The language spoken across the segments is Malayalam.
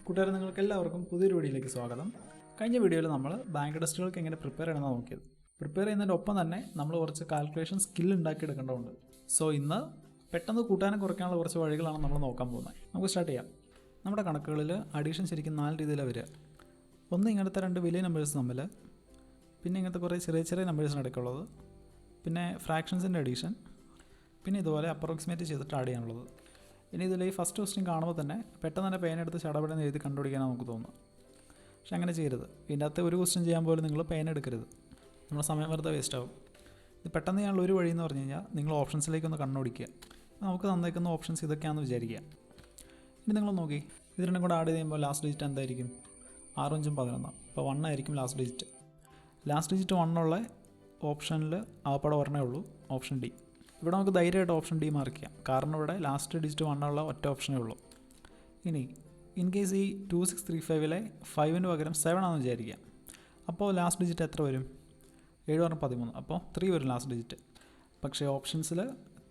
കൂട്ടുകാരെ, നിങ്ങൾക്ക് എല്ലാവർക്കും പുതിയൊരു വീഡിയോയിലേക്ക് സ്വാഗതം. കഴിഞ്ഞ വീഡിയോയിൽ നമ്മൾ ബാങ്ക് ടെസ്റ്റുകൾക്ക് എങ്ങനെ പ്രിപ്പയർ ചെയ്യണമെന്ന് നോക്കിയത്. പ്രിപ്പയർ ചെയ്യുന്നതിൻ്റെ ഒപ്പം തന്നെ നമ്മൾ കുറച്ച് കാൽക്കുലേഷൻ സ്കിൽ ഉണ്ടാക്കിയെടുക്കേണ്ടതുണ്ട്. സോ ഇന്ന് പെട്ടെന്ന് കൂട്ടാനും കുറയ്ക്കാനുള്ള കുറച്ച് വഴികളാണ് നമ്മൾ നോക്കാൻ പോകുന്നത്. നമുക്ക് സ്റ്റാർട്ട് ചെയ്യാം. നമ്മുടെ കണക്കുകളിൽ അഡീഷൻ ശരിക്കും 4 രീതിയിലാണ് വരിക. ഒന്ന് ഇങ്ങനത്തെ 2 വലിയ നമ്പേഴ്സ് തമ്മിൽ, പിന്നെ ഇങ്ങനത്തെ കുറേ ചെറിയ ചെറിയ നമ്പേഴ്സിനിടയ്ക്കുള്ളത്, പിന്നെ ഫ്രാക്ഷൻസിൻ്റെ അഡീഷൻ, പിന്നെ ഇതുപോലെ അപ്രോക്സിമേറ്റ് ചെയ്തിട്ട് ആഡ് ചെയ്യാനുള്ളത്. ഇനി ഇതിൽ ഈ ഫസ്റ്റ് ക്വസ്റ്റ്യൻ കാണുമ്പോൾ തന്നെ പെട്ടെന്ന് തന്നെ പേനെടുത്ത് ചടപടെന്ന് എഴുതി കണ്ടുപിടിക്കാനാണ് നമുക്ക് തോന്നുന്നത്. പക്ഷെ അങ്ങനെ ചെയ്യരുത്. ഇതിൻ്റെ അകത്ത് ഒരു ക്വസ്റ്റ്യൻ ചെയ്യാൻ പോലും നിങ്ങൾ പേൻ എടുക്കരുത്. നമ്മുടെ സമയം വെറുതെ വേസ്റ്റ് ആവും. ഇത് പെട്ടെന്ന് ചെയ്യാനുള്ള ഒരു വഴി എന്ന് പറഞ്ഞു കഴിഞ്ഞാൽ നിങ്ങൾ ഓപ്ഷൻസിലേക്കൊന്ന് കണ്ണോടിക്കുക. നമുക്ക് തന്നേക്കുന്ന ഓപ്ഷൻസ് ഇതൊക്കെയാണെന്ന് വിചാരിക്കുക. ഇനി നിങ്ങൾ നോക്കി, ഇത് രണ്ടും കൂടെ ആഡ് ചെയ്യുമ്പോൾ ലാസ്റ്റ് ഡിജിറ്റ് എന്തായിരിക്കും? 6 5 11. അപ്പോൾ 1 ആയിരിക്കും ലാസ്റ്റ് ഡിജിറ്റ്. ലാസ്റ്റ് ഡിജിറ്റ് 1 ഉള്ള ഓപ്ഷനിൽ ആപ്പാടെ ഒരെണ്ണേ ഉള്ളൂ, ഓപ്ഷൻ ഡി. ഇവിടെ നമുക്ക് ധൈര്യമായിട്ട് ഓപ്ഷൻ ഡി മാർക്ക് ചെയ്യാം. കാരണം ഇവിടെ ലാസ്റ്റ് ഡിജിറ്റ് 1 ഉള്ള ഒറ്റ ഓപ്ഷനേ ഉള്ളൂ. ഇനി ഇൻ കേസ് ഈ 2635 5-ന് പകരം 7 ആണെന്ന് വിചാരിക്കാം. അപ്പോൾ ലാസ്റ്റ് ഡിജിറ്റ് എത്ര വരും? 7 13. അപ്പോൾ 3 വരും ലാസ്റ്റ് ഡിജിറ്റ്. പക്ഷേ ഓപ്ഷൻസിൽ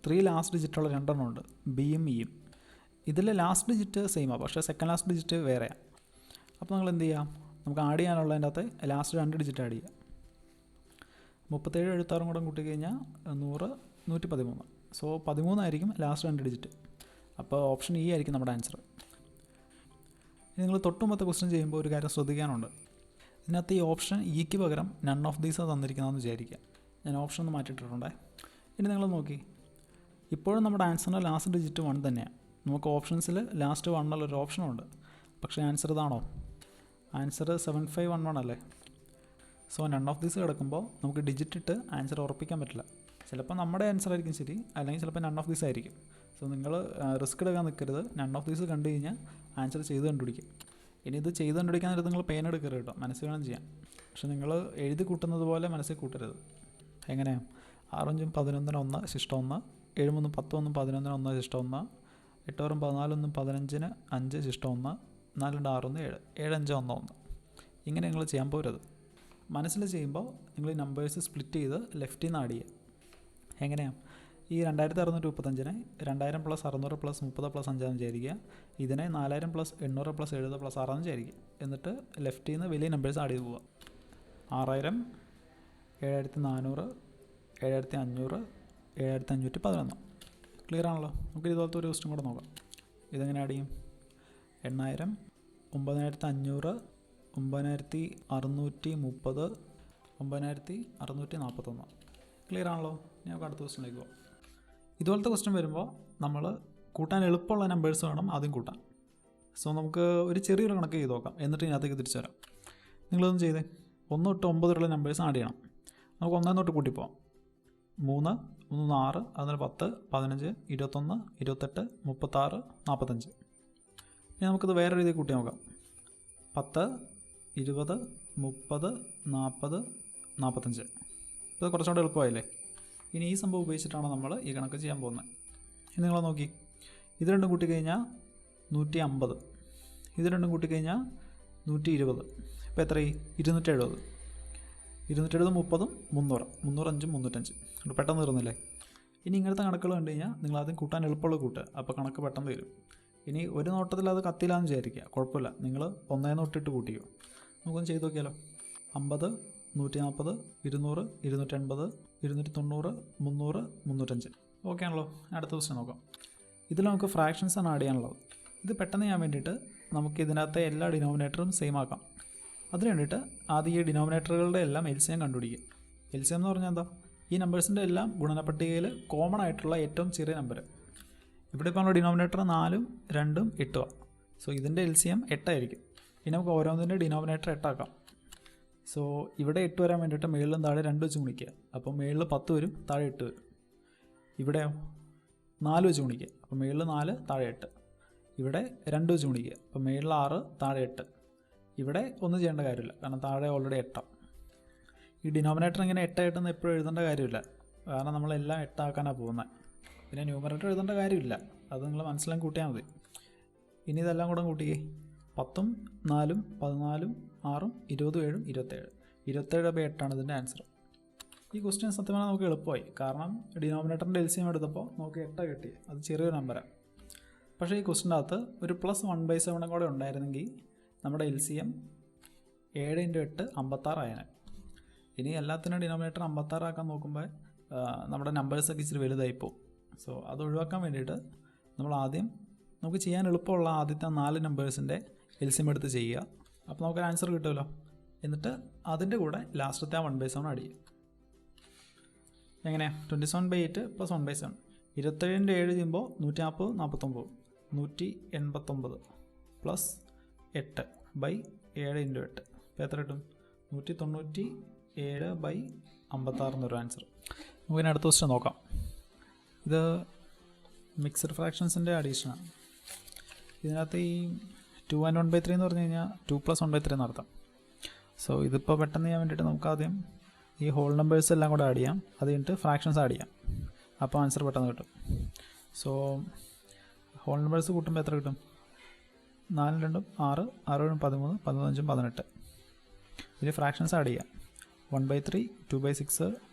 3 ലാസ്റ്റ് ഡിജിറ്റുള്ള 2 എണ്ണം ഉണ്ട്, ബിയും ഇയും. ഇതിൽ ലാസ്റ്റ് ഡിജിറ്റ് സെയിമാണ്, പക്ഷേ സെക്കൻഡ് ലാസ്റ്റ് ഡിജിറ്റ് വേറെയാണ്. അപ്പോൾ നിങ്ങൾ എന്ത് ചെയ്യാം? നമുക്ക് ആഡ് ചെയ്യാനുള്ളതിൻ്റെ അകത്ത് ലാസ്റ്റ് 2 ഡിജിറ്റ് ആഡ് ചെയ്യാം. 37 76 കൂടെ കൂട്ടി കഴിഞ്ഞാൽ 100 113. സോ 13 ആയിരിക്കും ലാസ്റ്റ് 2 ഡിജിറ്റ്. അപ്പോൾ ഓപ്ഷൻ ഇ ആയിരിക്കും നമ്മുടെ ആൻസർ. ഇനി നിങ്ങൾ തൊട്ടുമ്പത്തെ ക്വസ്റ്റ്യൻ ചെയ്യുമ്പോൾ ഒരു കാര്യം ശ്രദ്ധിക്കാനുണ്ട്. ഇതിനകത്ത് ഈ ഓപ്ഷൻ ഇക്ക് പകരം നൺ ഓഫ് ദീസ് തന്നിരിക്കുന്നതെന്ന് വിചാരിക്കുക. ഞാൻ ഓപ്ഷൻ ഒന്ന് മാറ്റിയിട്ടിട്ടുണ്ടേ. ഇനി നിങ്ങൾ നോക്കി, ഇപ്പോഴും നമ്മുടെ ആൻസറിൻ്റെ ലാസ്റ്റ് ഡിജിറ്റ് 1 തന്നെയാണ്. നമുക്ക് ഓപ്ഷൻസിൽ ലാസ്റ്റ് 1 ഉള്ളൊരു ഓപ്ഷനുണ്ട്. പക്ഷേ ആൻസർ ഇതാണോ? ആൻസർ 7511 അല്ലേ? സോ നൺ ഓഫ് ദീസ് കിടക്കുമ്പോൾ നമുക്ക് ഡിജിറ്റ് ഇട്ട് ആൻസർ ഉറപ്പിക്കാൻ പറ്റില്ല. ചിലപ്പോൾ നമ്മുടെ ആൻസർ ആയിരിക്കും ശരി, അല്ലെങ്കിൽ ചിലപ്പോൾ നൺ ഓഫ് ദീസ് ആയിരിക്കും. സോ നിങ്ങൾ റിസ്ക് എടുക്കാൻ നിൽക്കരുത്. നൺ ഓഫ് ദീസ് കണ്ടു കഴിഞ്ഞാൽ ആൻസർ ചെയ്ത് കണ്ടുപിടിക്കും. ഇനി ഇത് ചെയ്ത് കണ്ടുപിടിക്കാൻ നേരത്ത് നിങ്ങൾ പെയിൻ എടുക്കരുത് കേട്ടോ, മനസ്സിൽ വേണം ചെയ്യാം. പക്ഷെ നിങ്ങൾ എഴുതി കൂട്ടുന്നത് പോലെ മനസ്സിൽ കൂട്ടരുത്. എങ്ങനെയാണ്? 6 5 11 1 ശിഷ്ടം 1, 7 3 10 1 11 1 ശിഷ്ടം 1, 8 6 14 1 15 5 ശിഷ്ടം 1, 4 2 6 1 7 7 5 1 1. ഇങ്ങനെ നിങ്ങൾ ചെയ്യാൻ പോരുത്. മനസ്സിൽ ചെയ്യുമ്പോൾ നിങ്ങൾ ഈ നമ്പേഴ്സ് സ്പ്ലിറ്റ് ചെയ്ത് ലെഫ്റ്റിൽ നിന്ന് ആഡ് ചെയ്യുക. എങ്ങനെയാണ്? ഈ 2635-നെ 2000 + 600 + 30 + 5 വിചാരിക്കുക. ഇതിനെ 4000 + 800 + 70 + 6 വിചാരിക്കുക. എന്നിട്ട് ലെഫ്റ്റിൽ നിന്ന് വലിയ നമ്പേഴ്സ് ആഡ് ചെയ്ത് പോവുക. 6000 7400 7500 7511. ക്ലിയർ ആണല്ലോ? നമുക്ക് ഇതുപോലത്തെ ഒരു ക്വസ്റ്റ്യൻ കൂടെ നോക്കാം. ഇതെങ്ങനെ ആഡ് ചെയ്യും? 8000 9500 9630 9641. ക്ലിയർ ആണല്ലോ? ഞാൻ അടുത്ത ക്വസ്റ്റ്യനിലേക്ക് പോകാം. ഇതുപോലത്തെ ക്വസ്റ്റ്യൻ വരുമ്പോൾ നമ്മൾ കൂട്ടാൻ എളുപ്പമുള്ള നമ്പേഴ്സ് വേണം ആദ്യം കൂട്ടാൻ. സോ നമുക്ക് ഒരു ചെറിയൊരു കണക്ക് ചെയ്ത് നോക്കാം, എന്നിട്ട് ഇതിനകത്തേക്ക് തിരിച്ചു വരാം. നിങ്ങളൊന്നും ചെയ്തേ. 1 തൊട്ട് 9 വരെയുള്ള നമ്പേഴ്സ് ആഡ് ചെയ്യണം. നമുക്ക് 1 തൊട്ട് കൂട്ടിപ്പോവാം. 3 3 6 അതിന് 10 15 21 28 36 45. ഇനി നമുക്കിത് വേറെ രീതിയിൽ കൂട്ടി നോക്കാം. 10 20 30 40 45. ഇത് കുറച്ചുകൂടെ എളുപ്പമായില്ലേ? ഇനി ഈ സംഭവം ഉപയോഗിച്ചിട്ടാണ് നമ്മൾ ഈ കണക്ക് ചെയ്യാൻ പോകുന്നത്. ഇനി നിങ്ങൾ നോക്കി, ഇത് രണ്ടും കൂട്ടിക്കഴിഞ്ഞാൽ 150, ഇത് രണ്ടും കൂട്ടിക്കഴിഞ്ഞാൽ 120. ഇപ്പോൾ എത്രയായി? 270. 270 30 300 305 305. അത് പെട്ടെന്ന് തീർന്നില്ലേ? ഇനി ഇങ്ങനത്തെ കണക്കുകൾ കണ്ടു കഴിഞ്ഞാൽ നിങ്ങൾ ആദ്യം കൂട്ടാൻ എളുപ്പമുള്ള കൂട്ടുക. അപ്പോൾ കണക്ക് പെട്ടെന്ന് തീരും. ഇനി ഒരു നോട്ടത്തിൽ അത് കത്തില്ലാന്ന് വിചാരിക്കുക, കുഴപ്പമില്ല. നിങ്ങൾ 1 തൊട്ടിട്ട് കൂട്ടിയോ. നമുക്കൊന്ന് ചെയ്ത് നോക്കിയാലോ. 50 140 200 280 290 300 305. ഓക്കെ ആണല്ലോ? അടുത്ത ക്വസ്റ്റ്യൻ നോക്കാം. ഇതിൽ നമുക്ക് ഫ്രാക്ഷൻസ് ആണ് ആഡ് ചെയ്യാനുള്ളത്. ഇത് പെട്ടെന്ന് ചെയ്യാൻ വേണ്ടിയിട്ട് നമുക്ക് ഇതിനകത്തെ എല്ലാ ഡിനോമിനേറ്ററും സെയിം ആക്കാം. അതിന് വേണ്ടിയിട്ട് ആദ്യം ഈ ഡിനോമിനേറ്ററുകളുടെ എല്ലാം എൽസിഎം കണ്ടുപിടിക്കുക. എൽസിഎം എന്ന് പറഞ്ഞാൽ എന്താ? ഈ നമ്പേഴ്സിൻ്റെ എല്ലാം ഗുണനപ്പട്ടികയിൽ കോമൺ ആയിട്ടുള്ള ഏറ്റവും ചെറിയ നമ്പർ. ഇവിടെ ഇപ്പോൾ നമ്മുടെ ഡിനോമിനേറ്റർ 4 2 8. സോ ഇതിൻ്റെ എൽസിഎം 8 ആയിരിക്കും. ഇനി നമുക്ക് ഓരോന്നിൻ്റെ ഡിനോമിനേറ്റർ 8 ആക്കാം. സോ ഇവിടെ 8 വരാൻ വേണ്ടിയിട്ട് മേളിലും താഴെ 2 വെച്ച് ഗുണിക്കുക. അപ്പോൾ മേളിൽ 10 വരും, താഴെ 8 വരും. ഇവിടെയോ 4 വെച്ച് ഗുണിക്കുക. അപ്പോൾ മേളിൽ 4 താഴെ 8. ഇവിടെ 2 വെച്ച് ഗുണിക്കുക. അപ്പോൾ മേളിൽ 6 താഴെ 8. ഇവിടെ ഒന്നും ചെയ്യേണ്ട കാര്യമില്ല, കാരണം താഴെ ഓൾറെഡി 8. ഈ ഡിനോമിനേറ്റർ ഇങ്ങനെ 8 8 എപ്പോഴും എഴുതേണ്ട കാര്യമില്ല, കാരണം നമ്മളെല്ലാം 8 ആക്കാനാണ് പോകുന്നത്. പിന്നെ ന്യൂമറേറ്റർ എഴുതേണ്ട കാര്യമില്ല, അത് നിങ്ങൾ മനസ്സിലാക്കി കൂട്ടിയാൽ മതി. ഇനി ഇതെല്ലാം കൂടെ കൂട്ടിക്കേ. 10 4 14 6 20 7 27. 27 അപ്പോൾ 8 ഇതിൻ്റെ ആൻസർ. ഈ ക്വസ്റ്റ്യൻ സത്യം പറഞ്ഞാൽ നമുക്ക് എളുപ്പമായി, കാരണം ഡിനോമിനേറ്ററിൻ്റെ എൽസിഎം എടുത്തപ്പോൾ നമുക്ക് 8 കിട്ടി. അത് ചെറിയൊരു നമ്പറാണ്. പക്ഷേ ഈ ക്വസ്റ്റിൻ്റെ അകത്ത് ഒരു +1/7 കൂടെ ഉണ്ടായിരുന്നെങ്കിൽ നമ്മുടെ LCM 7 × 8 56 ആയേനെ. ഇനി എല്ലാത്തിനും ഡിനോമിനേറ്റർ 56 ആക്കാൻ നോക്കുമ്പോൾ നമ്മുടെ നമ്പേഴ്സൊക്കെ ഇച്ചിരി വലുതായിപ്പോവും. സോ അത് ഒഴിവാക്കാൻ വേണ്ടിയിട്ട് നമ്മൾ ആദ്യം നമുക്ക് ചെയ്യാൻ എളുപ്പമുള്ള ആദ്യത്തെ 4 നമ്പേഴ്സിൻ്റെ LCM എടുത്ത് ചെയ്യുക. അപ്പോൾ നമുക്കൊരു ആൻസർ കിട്ടുമല്ലോ. എന്നിട്ട് അതിൻ്റെ കൂടെ ലാസ്റ്റത്തെ 1/7 ആഡ് ചെയ്യും. എങ്ങനെയാണ്? 27/8 + 1/7. 27 × 7 ചെയ്യുമ്പോൾ 140, 49, 189 + 8/7 × 8. ഇപ്പോൾ എത്ര കിട്ടും? 197/56 എന്നൊരു ആൻസർ. നമുക്കിനി അടുത്ത ക്വസ്റ്റ്യൻ നോക്കാം. ഇത് മിക്സഡ് ഫ്രാക്ഷൻസിൻ്റെ അഡീഷനാണ്. ഇതിനകത്ത് ഈ 2 and 1/3 എന്ന് പറഞ്ഞു കഴിഞ്ഞാൽ 2 + 1/3 എന്നർത്ഥം. സോ ഇതിപ്പോൾ പെട്ടെന്ന് ചെയ്യാൻ വേണ്ടിയിട്ട് നമുക്ക് ആദ്യം ഈ ഹോൾ നമ്പേഴ്സ് എല്ലാം കൂടെ ആഡ് ചെയ്യാം. അത് കഴിഞ്ഞിട്ട് ഫ്രാക്ഷൻസ് ആഡ് ചെയ്യാം. അപ്പോൾ ആൻസർ പെട്ടെന്ന് കിട്ടും. സോ ഹോൾ നമ്പേഴ്സ് കൂട്ടുമ്പോൾ എത്ര കിട്ടും? 4 2 6, 6 13, 15 18. ഇതിൽ ഫ്രാക്ഷൻസ് ആഡ് ചെയ്യാം. 1/3, 2/6,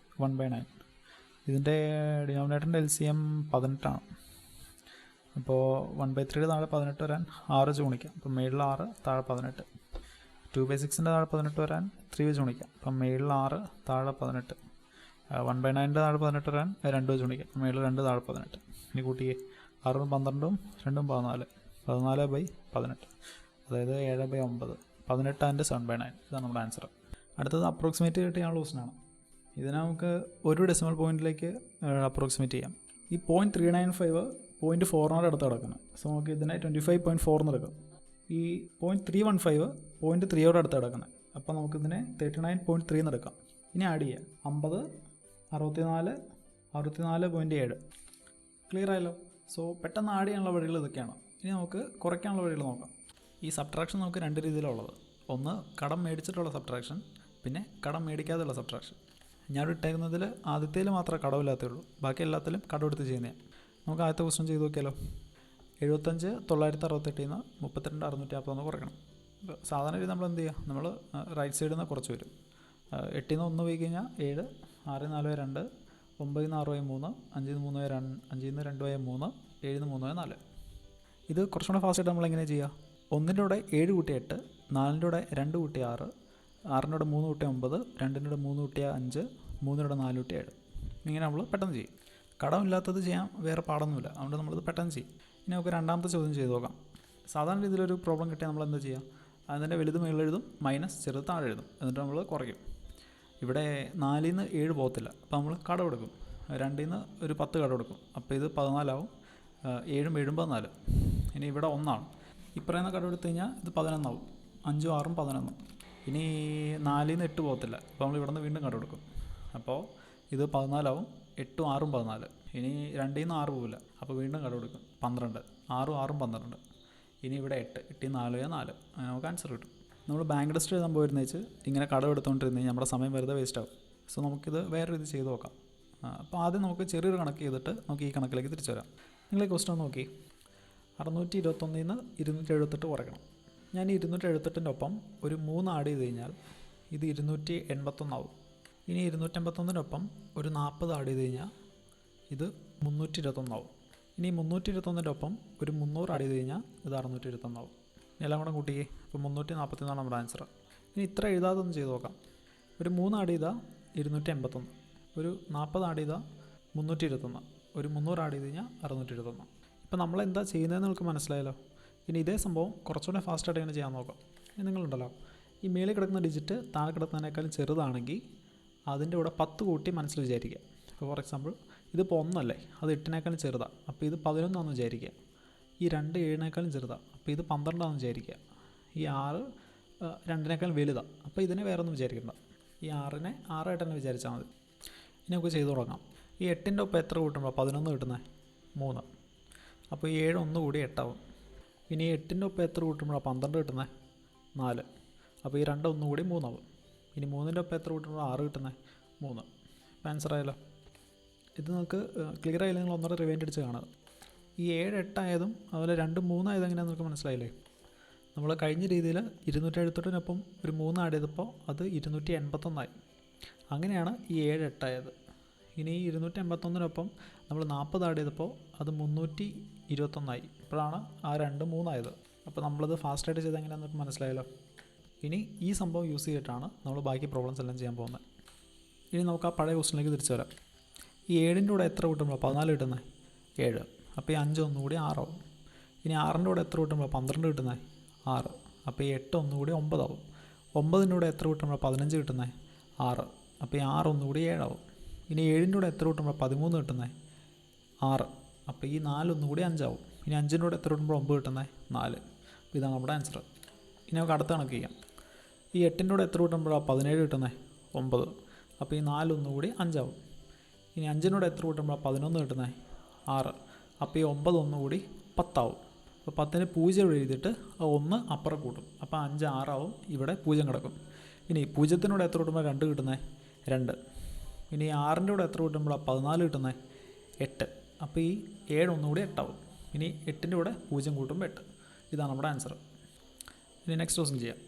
1/9. ഇതിൻ്റെ ഡിനോമിനേറ്ററിൻ്റെ LCM 18 ആണ്. അപ്പോൾ 1/3 താഴെ 18 വരാൻ 6 വെച്ച് ഗുണിക്കാം. അപ്പം മേളിൽ 6, താഴെ 18. 2/6 താഴെ 18 വരാൻ 3 വെച്ച് ഗുണിക്കാം. അപ്പം മേളിൽ 6, താഴെ 18. 1/9 താഴെ 18 വരാൻ 2 വെച്ച് ഗുണിക്കാം. മേളിൽ 2, താഴെ 18. ഇനി കൂട്ടിയേ 6 12, 2 14, 14/18. അതായത് 7/9, 18 and 7/9. ഇതാണ് നമ്മുടെ ആൻസർ. അടുത്തത് അപ്രോക്സിമേറ്റ് ചെയ്യാനുള്ള ക്വസ്റ്റ്യനാണ്. ഇതിനെ നമുക്ക് ഒരു ഡെസിമൽ പോയിന്റിലേക്ക് അപ്രോക്സിമേറ്റ് ചെയ്യാം. ഈ 0.395 0.4 അടുത്ത് കിടക്കുന്നത്. സോ നമുക്ക് ഇതിനെ 25.4 എന്ന് എടുക്കാം. ഈ 0.315 0.3 അടുത്ത് കിടക്കുന്നത്. അപ്പോൾ നമുക്കിതിനെ 39.3 എന്ന് എടുക്കാം. ഇനി ആഡ് ചെയ്യാം. 50, 64, 64.7. ക്ലിയർ ആയല്ലോ. സോ പെട്ടെന്ന് ആഡ് ചെയ്യാനുള്ള വഴികൾ ഇതൊക്കെയാണ്. ഇനി നമുക്ക് കുറയ്ക്കാനുള്ള വഴികൾ നോക്കാം. ഈ സബ്ട്രാക്ഷൻ നമുക്ക് 2 രീതിയിലുള്ളത്. ഒന്ന് കടം മേടിച്ചിട്ടുള്ള സബ്ട്രാക്ഷൻ, പിന്നെ കടം മേടിക്കാതെയുള്ള സബ്ട്രാക്ഷൻ. ഞാൻ ഇട്ടേക്കുന്നതിൽ ആദ്യത്തേൽ മാത്രമേ കടമില്ലാത്തേ ഉള്ളൂ. ബാക്കി എല്ലാത്തിലും കടമെടുത്ത് ചെയ്യുന്നതാണ്. നമുക്ക് ആദ്യത്തെ ക്വസ്റ്റ്യൻ ചെയ്ത് നോക്കിയാലോ. 75 968 32 641 കുറയ്ക്കണം. സാധാരണ രീതി നമ്മൾ എന്ത് ചെയ്യുക? നമ്മൾ റൈറ്റ് സൈഡിൽ നിന്ന് കുറച്ച് വരും. 8 1 പോയി കഴിഞ്ഞാൽ 7, 6 4 2, 9 6 3, 5 3 2, 5 2 3, 7 3 4. ഇത് കുറച്ചുകൂടെ ഫാസ്റ്റായിട്ട് നമ്മൾ എങ്ങനെ ചെയ്യുക? 1ൻ്റെ കൂടെ 7 കൂട്ടി 8, 4ൻ്റെ കൂടെ 2 കൂട്ടി 6, 6ൻ്റെ കൂടെ 3 കൂട്ടി 9, 2ൻ്റെ കൂടെ 3 കൂട്ടി 5, 3ൻ്റെ കൂടെ 4 കൂട്ടി 7. ഇങ്ങനെ നമ്മൾ പെട്ടെന്ന് ചെയ്യും. കടമില്ലാത്തത് ചെയ്യാൻ വേറെ പാടൊന്നുമില്ല. അതുകൊണ്ട് നമ്മളിത് പെട്ടെന്ന് ചെയ്യും. ഇനി നമുക്ക് രണ്ടാമത്തെ ചോദ്യം ചെയ്ത് നോക്കാം. സാധാരണ രീതിയിലൊരു പ്രോബ്ലം കിട്ടിയാൽ നമ്മൾ എന്താ ചെയ്യുക? അതിൻ്റെ വലുത് മുകളിൽ എഴുതും, മൈനസ് ചെറുത് താഴെ എഴുതും. എന്നിട്ട് നമ്മൾ കുറയ്ക്കും. ഇവിടെ 4ൽ നിന്ന് 7 പോകത്തില്ല. അപ്പോൾ നമ്മൾ കട കൊടുക്കും. 2ൽ നിന്ന് ഒരു 10 കട കൊടുക്കും. അപ്പോൾ ഇത് 14 ആവും. 7 7 14. ഇനി ഇവിടെ 1 ആണ്. ഈ പറയുന്ന കട എടുത്തു കഴിഞ്ഞാൽ ഇത് 11 ആവും. 5 6 11. ഇനി 4ൽ നിന്ന് 8 പോകത്തില്ല. അപ്പോൾ നമ്മൾ ഇവിടെ നിന്ന് വീണ്ടും കട കൊടുക്കും. അപ്പോൾ ഇത് 14 ആവും. 8 6 14. ഇനി 2ൽ നിന്ന് 6 പോകില്ല. അപ്പോൾ വീണ്ടും കട കൊടുക്കും. 12. 6 6 12. ഇനി ഇവിടെ 8 8 4 4. നമുക്ക് ആൻസർ കിട്ടും. നമ്മൾ ബാങ്ക് ടെസ്റ്റ് എഴുതാൻ പോയിരുന്ന വെച്ച് ഇങ്ങനെ കടം എടുത്തുകൊണ്ടിരുന്ന് കഴിഞ്ഞാൽ നമ്മുടെ സമയം വെറുതെ വേസ്റ്റ് ആവും. സോ നമുക്കിത് വേറെ രീതി ചെയ്ത് നോക്കാം. അപ്പോൾ ആദ്യം നമുക്ക് ചെറിയൊരു കണക്ക് ചെയ്തിട്ട് നമുക്ക് ഈ കണക്കിലേക്ക് തിരിച്ചു വരാം. നിങ്ങൾ ഈ ക്വസ്റ്റൻ നോക്കി. 621 278 കുറയ്ക്കണം. ഞാൻ 278ൻ്റെ ഒപ്പം ഒരു 3 ആഡ് ചെയ്ത് കഴിഞ്ഞാൽ ഇത് 281 ആവും. ഇനി 281ൻ്റെ ഒപ്പം ഒരു 40 ആഡ് ചെയ്ത് കഴിഞ്ഞാൽ ഇത് 321 ആവും. ഇനി 321ൻ്റെ ഒപ്പം ഒരു 300 ആഡ് ചെയ്ത് കഴിഞ്ഞാൽ ഇത് 621 ആവും. എല്ലാം കൂടെ കൂട്ടിയേ. അപ്പോൾ 344 നമ്മുടെ ആൻസർ. ഇനി ഇത്ര എഴുതാതെ ഒന്ന് ചെയ്ത് നോക്കാം. ഒരു 3 ആഡ് ചെയ്താൽ 281, ഒരു 40 ആഡ് ചെയ്താൽ 321, ഒരു 300 ആഡ് ചെയ്ത് കഴിഞ്ഞാൽ 621. ഇപ്പോൾ നമ്മളെന്താ ചെയ്യുന്നതെന്ന് നിങ്ങൾക്ക് മനസ്സിലായല്ലോ. ഇനി ഇതേ സംഭവം കുറച്ചുകൂടെ ഫാസ്റ്റായിട്ട് എങ്ങനെ ചെയ്യാൻ നോക്കാം. ഇനി നിങ്ങളുണ്ടല്ലോ, ഈ മേളിൽ കിടക്കുന്ന ഡിജിറ്റ് താഴെ കിടക്കുന്നതിനേക്കാളും ചെറുതാണെങ്കിൽ അതിൻ്റെ കൂടെ 10 കൂട്ടി മനസ്സിൽ വിചാരിക്കുക. ഇപ്പോൾ ഫോർ എക്സാമ്പിൾ ഇതിപ്പോൾ 1 അല്ലേ, അത് 8നേക്കാളും ചെറുതാണ്. അപ്പോൾ ഇത് 11 ആണെന്ന് വിചാരിക്കുക. ഈ 2 7നേക്കാളും ചെറുതാണ്. അപ്പോൾ ഇത് 12 ആണെന്ന് വിചാരിക്കുക. ഈ 6 2നേക്കാളും വലുതാണ്. അപ്പോൾ ഇതിനെ വേറെ ഒന്നും വിചാരിക്കണ്ട. ഈ 6നെ 6 ആയിട്ട് തന്നെ വിചാരിച്ചാൽ മതി. ഇനി നമുക്ക് ചെയ്ത് തുടങ്ങാം. ഈ 8ൻ്റെ ഒപ്പം എത്ര കൂട്ടുമ്പോൾ 11 കിട്ടുന്നത്? 3. അപ്പോൾ ഈ 7 1 കൂടി 8 ആവും. ഇനി 8ൻ്റെ ഒപ്പം എത്ര കൂട്ടുമ്പോഴാണ് 12 കിട്ടുന്നത്? 4. അപ്പോൾ ഈ 2 1 കൂടി 3 ആവും. ഇനി 3ൻ്റെ ഒപ്പം എത്ര കൂട്ടുമ്പോൾ 6 കിട്ടുന്നത്? 3. അപ്പോൾ ആൻസർ ആയല്ലോ. ഇത് നമുക്ക് ക്ലിയർ ആയില്ല. നിങ്ങൾ ഒന്നുകൂടെ റിവൈൻഡ് അടിച്ച് കാണുക. ഈ 7 8 ആയതും അതുപോലെ 2 3 ആയത് എങ്ങനെയാണെന്ന് നമുക്ക് മനസ്സിലായില്ലേ? നമ്മൾ കഴിഞ്ഞ രീതിയിൽ 278-നൊപ്പം ഒരു 3 ആഡ് ചെയ്തപ്പോൾ അത് 281 ആയി. അങ്ങനെയാണ് ഈ 7 8 ആയത്. ഇനി 281-നൊപ്പം നമ്മൾ 40 ആഡ് ചെയ്തപ്പോൾ അത് 321 ആയി. അപ്പോഴാണ് ആ 2 3 ആയത്. അപ്പോൾ നമ്മളത് ഫാസ്റ്റായിട്ട് ചെയ്ത് എങ്ങനെയാണെന്ന് മനസ്സിലായല്ലോ. ഇനി ഈ സംഭവം യൂസ് ചെയ്തിട്ടാണ് നമ്മൾ ബാക്കി പ്രോബ്ലംസ് എല്ലാം ചെയ്യാൻ പോകുന്നത്. ഇനി നമുക്ക് ആ പഴയ ക്വസ്റ്റിനിലേക്ക് തിരിച്ചു വരാം. ഈ 7ൻ്റെ കൂടെ എത്ര കൂട്ടുമ്പോൾ 14 കിട്ടുന്നത്? 7. അപ്പോൾ ഈ 5 ഒന്നുകൂടി 6 ആവും. ഇനി 6ൻ്റെ കൂടെ എത്ര കൂട്ടുമ്പോൾ 12 കിട്ടുന്നത്? 6. അപ്പോൾ ഈ 8 ഒന്നുകൂടി 9 ആവും. 9ൻ്റെ കൂടെ എത്ര കൂട്ടുമ്പോൾ 15 കിട്ടുന്നത്? 6. അപ്പോൾ ഈ 6 ഒന്നുകൂടി 7 ആവും. ഇനി 7ൻ്റെ കൂടെ എത്ര കൂട്ടുമ്പോൾ 13 കിട്ടുന്നത്? 6. അപ്പോൾ ഈ 4 ഒന്നുകൂടി 5 ആവും. ഇനി 5ൻ്റെ കൂടെ എത്ര കൂട്ടുമ്പോൾ 9 കിട്ടുന്നത്? 4. അപ്പോൾ ഇതാണ് നമ്മുടെ ആൻസർ. ഇനി നമുക്ക് അടുത്ത കണക്ക് ചെയ്യാം. ഈ 8ൻ്റെ കൂടെ എത്ര കൂട്ടുമ്പോഴാണ് 17 കിട്ടുന്നത്? 9. അപ്പോൾ ഈ 4 ഒന്നുകൂടി 5 ആവും. ഇനി 5ൻ്റെ കൂടെ എത്ര കൂട്ടുമ്പോഴാണ് 11 കിട്ടുന്നത്? 6. അപ്പോൾ ഈ 9 ഒന്നുകൂടി 10 ആവും. അപ്പോൾ 10ന് 0 എഴുതിയിട്ട് ആ 1 അപ്പുറം കൂട്ടും. അപ്പോൾ 5 6 ആവും. ഇവിടെ 0 കിടക്കും. ഇനി 0ത്തിനോട് എത്ര കൂട്ടുമ്പോൾ 2 കിട്ടുന്നത്? 2. ഇനി 6ൻ്റെ കൂടെ എത്ര കൂട്ടുമ്പോഴാണ് 14 കിട്ടുന്നത്? 8. അപ്പോൾ ഈ 7 ഒന്നുകൂടി 8 ആവും. ഇനി 8ൻ്റെ കൂടെ 0 കൂട്ടുമ്പോൾ 8. ഇതാണ് നമ്മുടെ ആൻസർ. ഇനി നെക്സ്റ്റ് ക്വസ്റ്റ്യൻ ചെയ്യാം.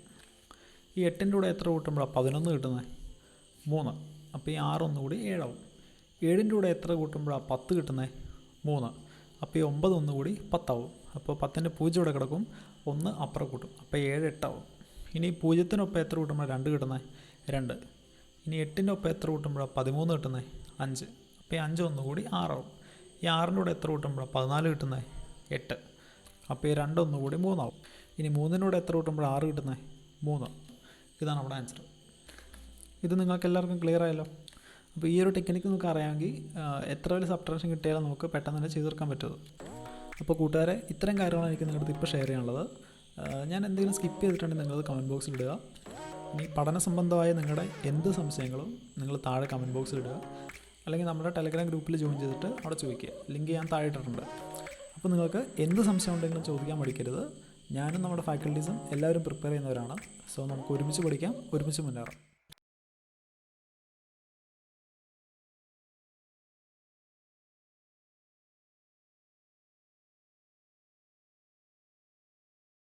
ഈ 8ൻ്റെ കൂടെ എത്ര കൂട്ടുമ്പോഴാണ് 11 കിട്ടുന്നത്? 3. അപ്പോൾ ഈ 6 ഒന്നുകൂടി 7 ആവും. 7ൻ്റെ കൂടെ എത്ര കൂട്ടുമ്പോഴാണ് 10 കിട്ടുന്നത്? 3. അപ്പോൾ ഈ 9 ഒന്നുകൂടി 10 ആവും. അപ്പോൾ 10ന് 0 ഇവിടെ കിടക്കും. 1 അപ്പുറം കൂട്ടും. അപ്പോൾ 7 8 ആവും. ഇനി 0ത്തിനൊപ്പം എത്ര കൂട്ടുമ്പോഴാണ് 2 കിട്ടുന്നത്? 2. ഇനി 8ൻ്റെ ഒപ്പം എത്ര കൂട്ടുമ്പോഴാണ് 13 കിട്ടുന്നത്? 5. അപ്പോൾ ഈ 5 ഒന്നുകൂടി 6 ആവും. ഈ 6ൻ്റെ കൂടെ എത്ര കൂട്ടുമ്പോഴാണ് 14 കിട്ടുന്നത്? 8. അപ്പോൾ ഈ 2 ഒന്നുകൂടി 3 ആവും. ഇനി 3ൻ്റെ കൂടെ എത്ര കൂട്ടുമ്പോഴാണ് 6 കിട്ടുന്നത്? 3. ഇതാണ് നമ്മുടെ ആൻസർ. ഇത് നിങ്ങൾക്ക് എല്ലാവർക്കും ക്ലിയർ ആയല്ലോ. അപ്പോൾ ഈ ഒരു ടെക്നിക്ക് നിങ്ങൾക്ക് അറിയാമെങ്കിൽ എത്ര വലിയ സബ്ട്രാക്ഷൻ കിട്ടിയാലും നമുക്ക് പെട്ടെന്ന് തന്നെ ചെയ്ത് തീർക്കാൻ പറ്റുമത്. അപ്പോൾ കൂട്ടുകാരെ, ഇത്രയും കാര്യങ്ങളാണ് എനിക്ക് നിങ്ങളുടെ ഇപ്പോൾ ഷെയർ ചെയ്യാനുള്ളത്. ഞാൻ എന്തെങ്കിലും സ്കിപ്പ് ചെയ്തിട്ടുണ്ടെങ്കിൽ നിങ്ങളത് കമൻറ്റ് ബോക്സിൽ ഇടുക. ഇനി പഠന സംബന്ധമായ നിങ്ങളുടെ എന്ത് സംശയങ്ങളും നിങ്ങൾ താഴെ കമൻറ്റ് ബോക്സിൽ ഇടുക. അല്ലെങ്കിൽ നമ്മുടെ ടെലഗ്രാം ഗ്രൂപ്പിൽ ജോയിൻ ചെയ്തിട്ട് അവിടെ ചോദിക്കുക. ലിങ്ക് ഞാൻ താഴെ ഇട്ടിട്ടുണ്ട്. അപ്പോൾ നിങ്ങൾക്ക് എന്ത് സംശയം ഉണ്ടെങ്കിലും ചോദിക്കാൻ മടിക്കരുത്. ഞാനും നമ്മുടെ ഫാക്കൽറ്റീസും എല്ലാവരും പ്രിപ്പയർ ചെയ്യുന്നവരാണ്. സോ നമുക്ക് ഒരുമിച്ച് പഠിക്കാം, ഒരുമിച്ച് മുന്നേറാം.